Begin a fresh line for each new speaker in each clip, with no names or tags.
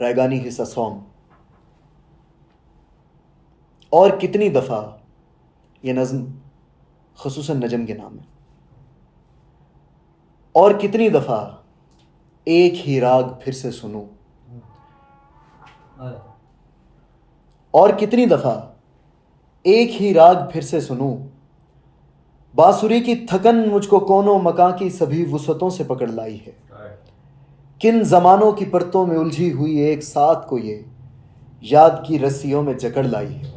رائگانی حصہ سونگ. اور کتنی دفعہ، یہ نظم خصوصاً نجم کے نام ہے. اور کتنی دفعہ ایک ہی راگ پھر سے سنوں، اور کتنی دفعہ ایک ہی راگ پھر سے سنوں. بانسری کی تھکن مجھ کو کونوں مکاں کی سبھی وسعتوں سے پکڑ لائی ہے. کن زمانوں کی پرتوں میں الجھی ہوئی ایک ساتھ کو یہ یاد کی رسیوں میں جکڑ لائی ہے.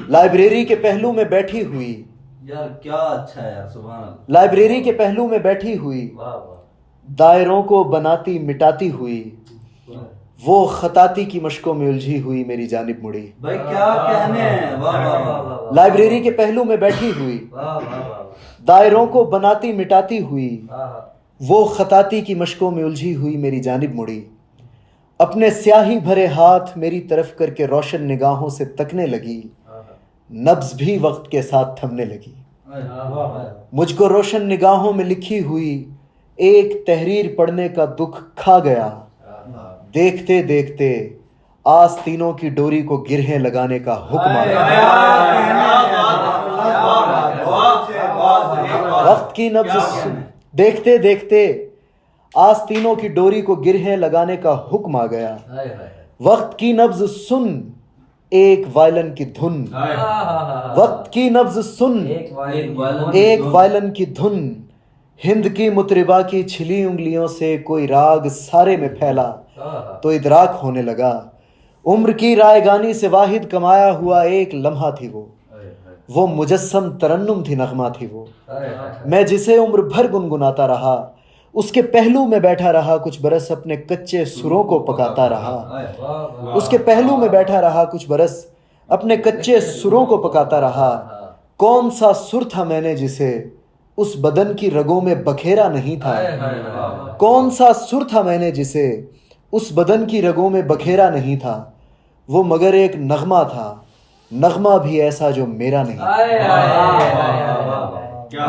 لائبریری کے پہلو میں بیٹھی ہوئی،
یار کیا اچھا ہے یار، سبحان اللہ.
لائبریری کے پہلو میں بیٹھی ہوئی، دائروں کو بناتی مٹاتی ہوئی، وہ خطاطی کی مشقوں میں الجھی ہوئی میری جانب مڑی.
بھائی کیا کہنے ہیں، واہ واہ واہ.
لائبریری کے پہلو میں بیٹھی ہوئی، دائروں کو بناتی مٹاتی ہوئی، وہ خطاطی کی مشقوں میں الجھی ہوئی میری جانب مڑی. اپنے سیاہی بھرے ہاتھ میری طرف کر کے روشن نگاہوں سے تکنے لگی، نبض بھی وقت کے ساتھ تھمنے لگی. مجھ کو روشن نگاہوں میں لکھی ہوئی ایک تحریر پڑھنے کا دکھ کھا گیا. دیکھتے دیکھتے آستینوں کی ڈوری کو گرہیں لگانے کا حکم آ گیا. وقت کی نبض دیکھتے دیکھتے آستینوں کی ڈوری کو گرہیں لگانے کا حکم آ گیا. وقت کی نبض سن ایک وائلن کی دھن، وقت کی نبض سن ایک وائلن کی دھن. ہند کی مطربہ کی چھلی انگلیوں سے کوئی راگ سارے میں پھیلا تو ادراک ہونے لگا. عمر کی رائگانی سے واحد کمایا ہوا ایک لمحہ تھی وہ مجسم ترنم تھی، نغمہ تھی وہ. میں جسے عمر بھر گنگناتا رہا، اس کے پہلو میں بیٹھا رہا کچھ برس، اپنے کچے سروں کو پکاتا رہا. اس کے پہلو میں بیٹھا رہا کچھ برس، اپنے کچے سروں کو پکاتا رہا. کون سا سر تھا میں نے جسے اس بدن کی رگوں میں بکھیرا نہیں تھا. کون سا سر تھا میں نے جسے اس بدن کی رگوں میں بکھیرا نہیں تھا. وہ مگر ایک نغمہ تھا، نغمہ بھی ایسا جو میرا نہیں.
کیا